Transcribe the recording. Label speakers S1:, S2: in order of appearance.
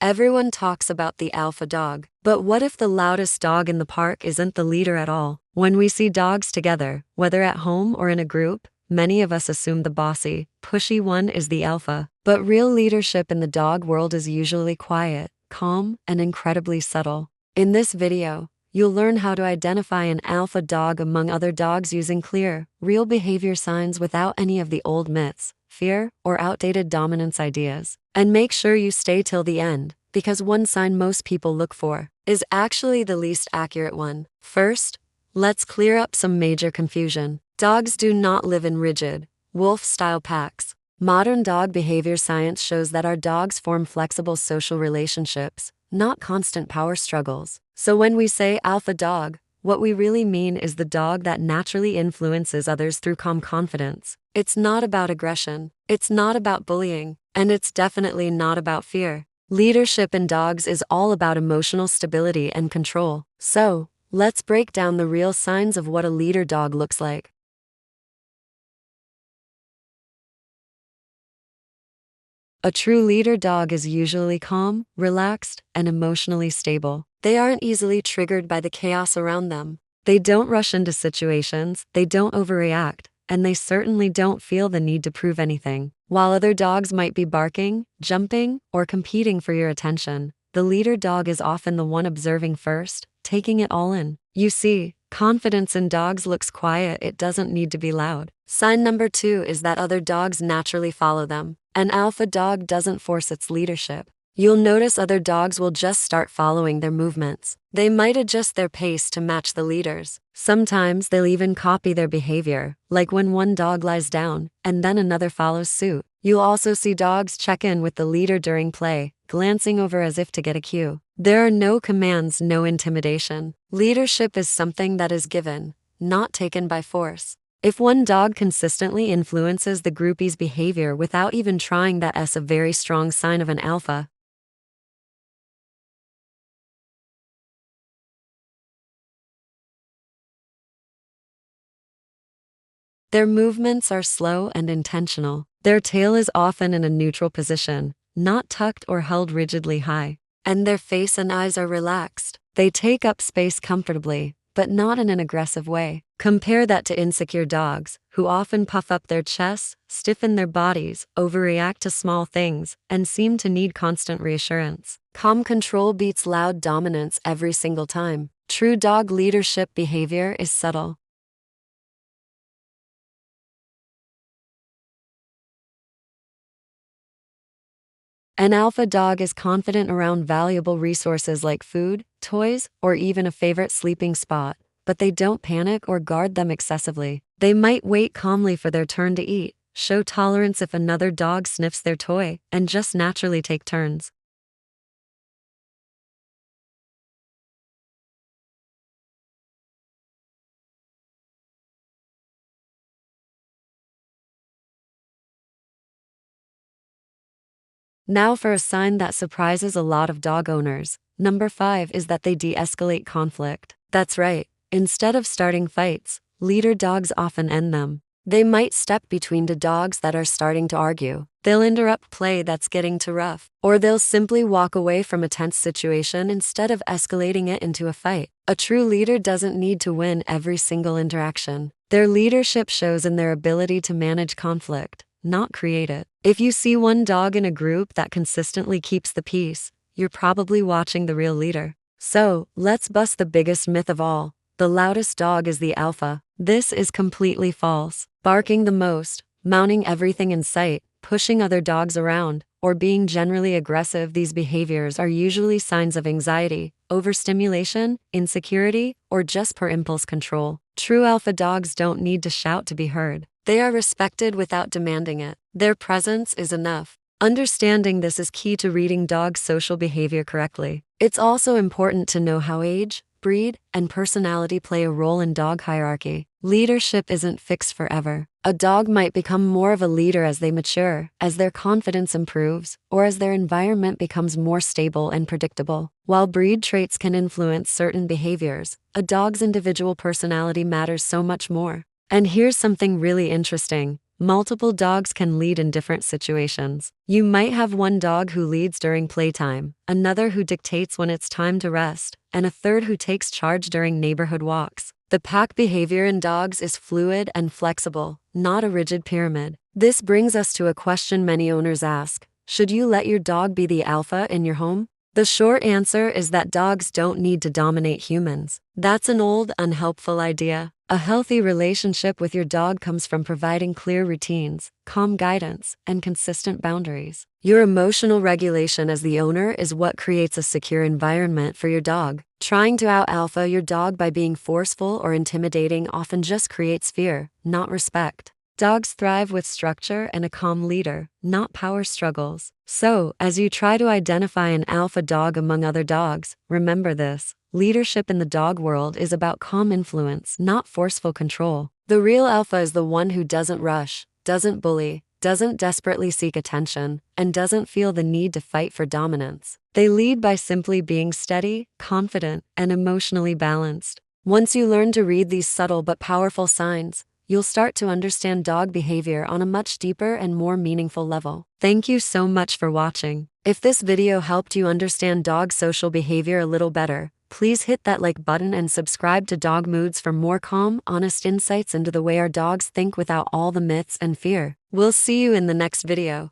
S1: Everyone talks about the alpha dog, but what if the loudest dog in the park isn't the leader at all? When we see dogs together, whether at home or in a group, many of us assume the bossy, pushy one is the alpha. But real leadership in the dog world is usually quiet, calm, and incredibly subtle. In this video, you'll learn how to identify an alpha dog among other dogs using clear, real behavior signs without any of the old myths, fear, or outdated dominance ideas. And make sure you stay till the end, because one sign most people look for is actually the least accurate one. First, let's clear up some major confusion. Dogs do not live in rigid, wolf-style packs. Modern dog behavior science shows that our dogs form flexible social relationships, not constant power struggles. So when we say alpha dog, what we really mean is the dog that naturally influences others through calm confidence. It's not about aggression, it's not about bullying, and it's definitely not about fear. Leadership in dogs is all about emotional stability and control. So, let's break down the real signs of what a leader dog looks like. A true leader dog is usually calm, relaxed, and emotionally stable. They aren't easily triggered by the chaos around them. They don't rush into situations, they don't overreact, and they certainly don't feel the need to prove anything. While other dogs might be barking, jumping, or competing for your attention, the leader dog is often the one observing first, taking it all in. You see, confidence in dogs looks quiet, it doesn't need to be loud. Sign number 2 is that other dogs naturally follow them. An alpha dog doesn't force its leadership. You'll notice other dogs will just start following their movements. They might adjust their pace to match the leader's. Sometimes they'll even copy their behavior, like when one dog lies down, and then another follows suit. You'll also see dogs check in with the leader during play, glancing over as if to get a cue. There are no commands, no intimidation. Leadership is something that is given, not taken by force. If one dog consistently influences the groupie's behavior without even trying, that's a very strong sign of an alpha. Their movements are slow and intentional. Their tail is often in a neutral position, not tucked or held rigidly high. And their face and eyes are relaxed. They take up space comfortably, but not in an aggressive way. Compare that to insecure dogs, who often puff up their chests, stiffen their bodies, overreact to small things, and seem to need constant reassurance. Calm control beats loud dominance every single time. True dog leadership behavior is subtle. An alpha dog is confident around valuable resources like food, toys, or even a favorite sleeping spot, but they don't panic or guard them excessively. They might wait calmly for their turn to eat, show tolerance if another dog sniffs their toy, and just naturally take turns. Now for a sign that surprises a lot of dog owners. Number 5 is that they de-escalate conflict. That's right. Instead of starting fights, leader dogs often end them. They might step between two dogs that are starting to argue. They'll interrupt play that's getting too rough. Or they'll simply walk away from a tense situation instead of escalating it into a fight. A true leader doesn't need to win every single interaction. Their leadership shows in their ability to manage conflict, not create it. If you see one dog in a group that consistently keeps the peace, you're probably watching the real leader. So, let's bust the biggest myth of all. The loudest dog is the alpha. This is completely false. Barking the most, mounting everything in sight, pushing other dogs around, or being generally aggressive, these behaviors are usually signs of anxiety, overstimulation, insecurity, or just poor impulse control. True alpha dogs don't need to shout to be heard. They are respected without demanding it. Their presence is enough. Understanding this is key to reading dogs' social behavior correctly. It's also important to know how age, breed, and personality play a role in dog hierarchy. Leadership isn't fixed forever. A dog might become more of a leader as they mature, as their confidence improves, or as their environment becomes more stable and predictable. While breed traits can influence certain behaviors, a dog's individual personality matters so much more. And here's something really interesting. Multiple dogs can lead in different situations. You might have one dog who leads during playtime, another who dictates when it's time to rest, and a third who takes charge during neighborhood walks. The pack behavior in dogs is fluid and flexible, not a rigid pyramid. This brings us to a question many owners ask: should you let your dog be the alpha in your home? The short answer is that dogs don't need to dominate humans. That's an old, unhelpful idea. A healthy relationship with your dog comes from providing clear routines, calm guidance, and consistent boundaries. Your emotional regulation as the owner is what creates a secure environment for your dog. Trying to out-alpha your dog by being forceful or intimidating often just creates fear, not respect. Dogs thrive with structure and a calm leader, not power struggles. So, as you try to identify an alpha dog among other dogs, remember this: leadership in the dog world is about calm influence, not forceful control. The real alpha is the one who doesn't rush, doesn't bully, doesn't desperately seek attention, and doesn't feel the need to fight for dominance. They lead by simply being steady, confident, and emotionally balanced. Once you learn to read these subtle but powerful signs, you'll start to understand dog behavior on a much deeper and more meaningful level. Thank you so much for watching. If this video helped you understand dog social behavior a little better, please hit that like button and subscribe to Dog Moods for more calm, honest insights into the way our dogs think without all the myths and fear. We'll see you in the next video.